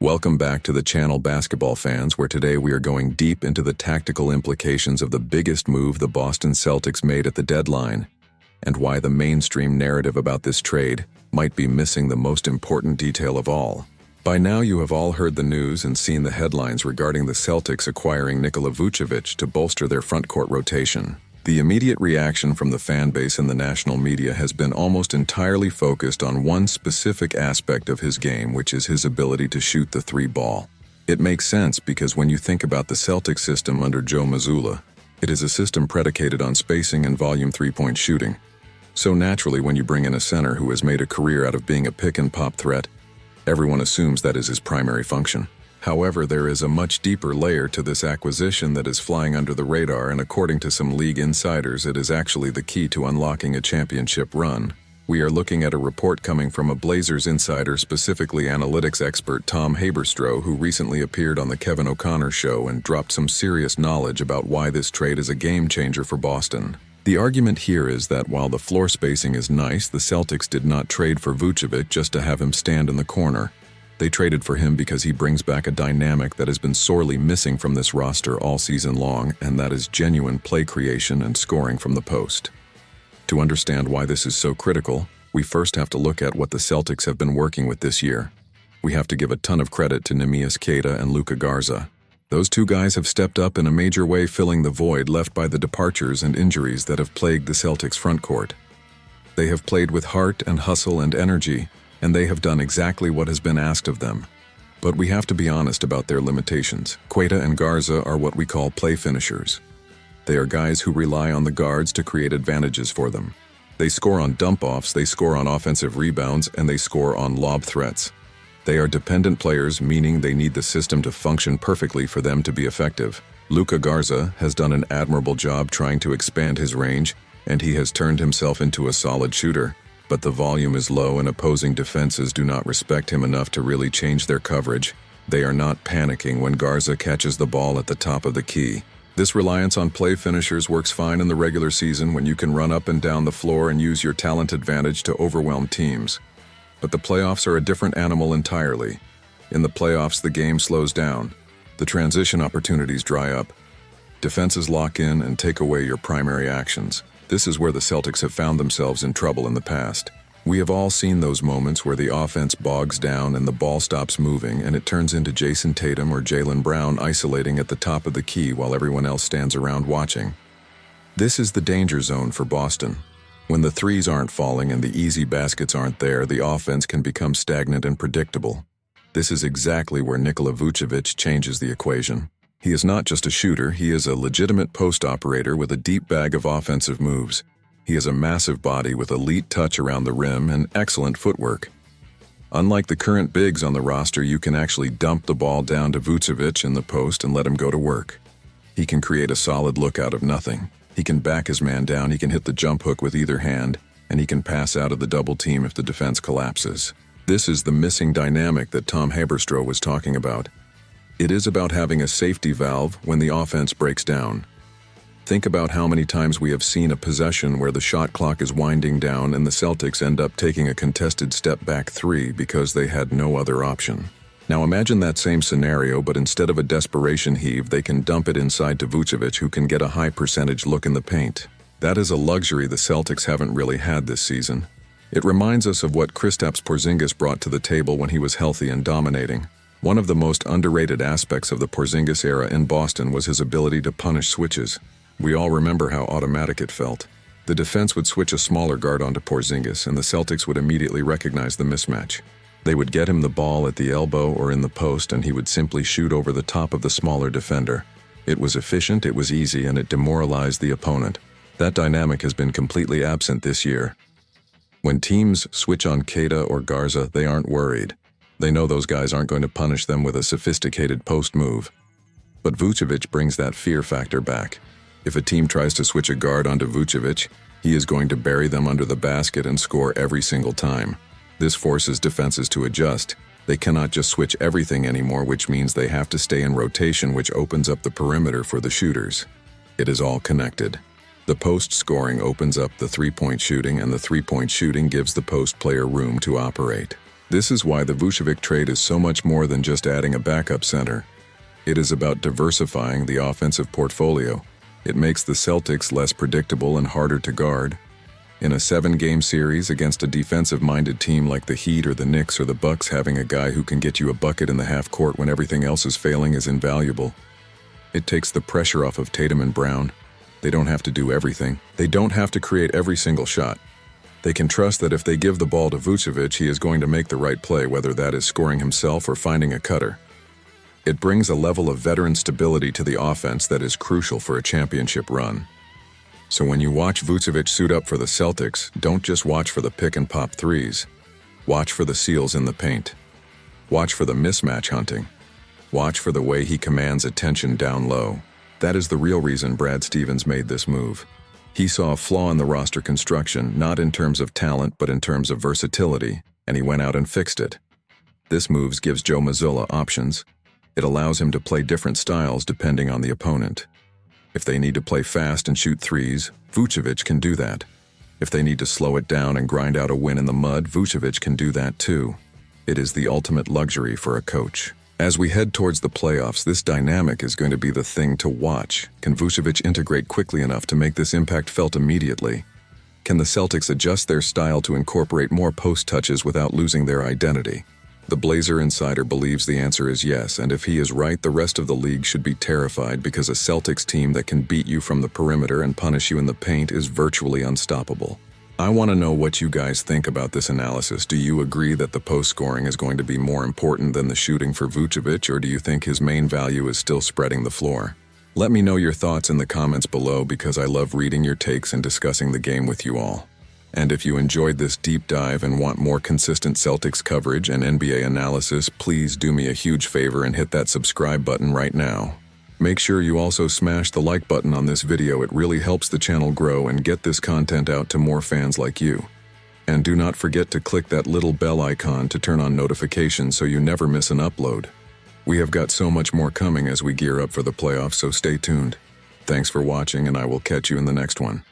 Welcome back to the channel, basketball fans, where today we are going deep into the tactical implications of the biggest move the Boston Celtics made at the deadline, and why the mainstream narrative about this trade might be missing the most important detail of all. By now you have all heard the news and seen the headlines regarding the Celtics acquiring Nikola Vucevic to bolster their frontcourt rotation. The immediate reaction from the fan base and the national media has been almost entirely focused on one specific aspect of his game, which is his ability to shoot the three ball. It makes sense because when you think about the Celtics system under Joe Mazzulla, it is a system predicated on spacing and volume three-point shooting. So naturally, when you bring in a center who has made a career out of being a pick-and-pop threat, everyone assumes that is his primary function. However, there is a much deeper layer to this acquisition that is flying under the radar, and according to some league insiders, it is actually the key to unlocking a championship run. We are looking at a report coming from a Blazers insider, specifically analytics expert Tom Haberstroh, who recently appeared on the Kevin O'Connor show and dropped some serious knowledge about why this trade is a game changer for Boston. The argument here is that while the floor spacing is nice, the Celtics did not trade for Vucevic just to have him stand in the corner. They traded for him because he brings back a dynamic that has been sorely missing from this roster all season long, and that is genuine play creation and scoring from the post. To understand why this is so critical, we first have to look at what the Celtics have been working with this year. We have to give a ton of credit to Neemias, Queta, and Garza. Those two guys have stepped up in a major way, filling the void left by the departures and injuries that have plagued the Celtics frontcourt. They have played with heart and hustle and energy, and they have done exactly what has been asked of them. But we have to be honest about their limitations. Queta and Garza are what we call play finishers. They are guys who rely on the guards to create advantages for them. They score on dump-offs, they score on offensive rebounds, and they score on lob threats. They are dependent players, meaning they need the system to function perfectly for them to be effective. Garza has done an admirable job trying to expand his range, and he has turned himself into a solid shooter. But the volume is low and opposing defenses do not respect him enough to really change their coverage. They are not panicking when Garza catches the ball at the top of the key. This reliance on play finishers works fine in the regular season when you can run up and down the floor and use your talent advantage to overwhelm teams. But the playoffs are a different animal entirely. In the playoffs, the game slows down. The transition opportunities dry up. Defenses lock in and take away your primary actions. This is where the Celtics have found themselves in trouble in the past. We have all seen those moments where the offense bogs down and the ball stops moving, and it turns into Jayson Tatum or Jaylen Brown isolating at the top of the key while everyone else stands around watching. This is the danger zone for Boston. When the threes aren't falling and the easy baskets aren't there, the offense can become stagnant and predictable. This is exactly where Nikola Vucevic changes the equation. He is not just a shooter, he is a legitimate post operator with a deep bag of offensive moves. He has a massive body with elite touch around the rim and excellent footwork. Unlike the current bigs on the roster, you can actually dump the ball down to Vucevic in the post and let him go to work. He can create a solid look out of nothing. He can back his man down, he can hit the jump hook with either hand, and he can pass out of the double team if the defense collapses. This is the missing dynamic that Tom Haberstroh was talking about. It is about having a safety valve when the offense breaks down. Think about how many times we have seen a possession where the shot clock is winding down and the Celtics end up taking a contested step-back three because they had no other option. Now imagine that same scenario, but instead of a desperation heave, they can dump it inside to Vucevic, who can get a high percentage look in the paint. That is a luxury the Celtics haven't really had this season. It reminds us of what Kristaps Porzingis brought to the table when he was healthy and dominating. One of the most underrated aspects of the Porzingis era in Boston was his ability to punish switches. We all remember how automatic it felt. The defense would switch a smaller guard onto Porzingis, and the Celtics would immediately recognize the mismatch. They would get him the ball at the elbow or in the post, and he would simply shoot over the top of the smaller defender. It was efficient, it was easy, and it demoralized the opponent. That dynamic has been completely absent this year. When teams switch on Queta or Garza, they aren't worried. They know those guys aren't going to punish them with a sophisticated post move. But Vucevic brings that fear factor back. If a team tries to switch a guard onto Vucevic, he is going to bury them under the basket and score every single time. This forces defenses to adjust. They cannot just switch everything anymore, which means they have to stay in rotation, which opens up the perimeter for the shooters. It is all connected. The post scoring opens up the three-point shooting, and the three-point shooting gives the post player room to operate. This is why the Vucevic trade is so much more than just adding a backup center. It is about diversifying the offensive portfolio. It makes the Celtics less predictable and harder to guard. In a 7-game series against a defensive-minded team like the Heat or the Knicks or the Bucks, having a guy who can get you a bucket in the half court when everything else is failing is invaluable. It takes the pressure off of Tatum and Brown. They don't have to do everything. They don't have to create every single shot. They can trust that if they give the ball to Vucevic, he is going to make the right play, whether that is scoring himself or finding a cutter. It brings a level of veteran stability to the offense that is crucial for a championship run. So when you watch Vucevic suit up for the Celtics, don't just watch for the pick-and-pop threes. Watch for the seals in the paint. Watch for the mismatch hunting. Watch for the way he commands attention down low. That is the real reason Brad Stevens made this move. He saw a flaw in the roster construction, not in terms of talent, but in terms of versatility, and he went out and fixed it. This move gives Joe Mazzulla options. It allows him to play different styles depending on the opponent. If they need to play fast and shoot threes, Vucevic can do that. If they need to slow it down and grind out a win in the mud, Vucevic can do that too. It is the ultimate luxury for a coach. As we head towards the playoffs, this dynamic is going to be the thing to watch. Can Vucevic integrate quickly enough to make this impact felt immediately? Can the Celtics adjust their style to incorporate more post touches without losing their identity? The Blazer insider believes the answer is yes, and if he is right, the rest of the league should be terrified because a Celtics team that can beat you from the perimeter and punish you in the paint is virtually unstoppable. I want to know what you guys think about this analysis. Do you agree that the post scoring is going to be more important than the shooting for Vucevic, or do you think his main value is still spreading the floor? Let me know your thoughts in the comments below because I love reading your takes and discussing the game with you all. And if you enjoyed this deep dive and want more consistent Celtics coverage and NBA analysis, please do me a huge favor and hit that subscribe button right now. Make sure you also smash the like button on this video. It really helps the channel grow and get this content out to more fans like you. And do not forget to click that little bell icon to turn on notifications so you never miss an upload. We have got so much more coming as we gear up for the playoffs, so stay tuned. Thanks for watching, and I will catch you in the next one.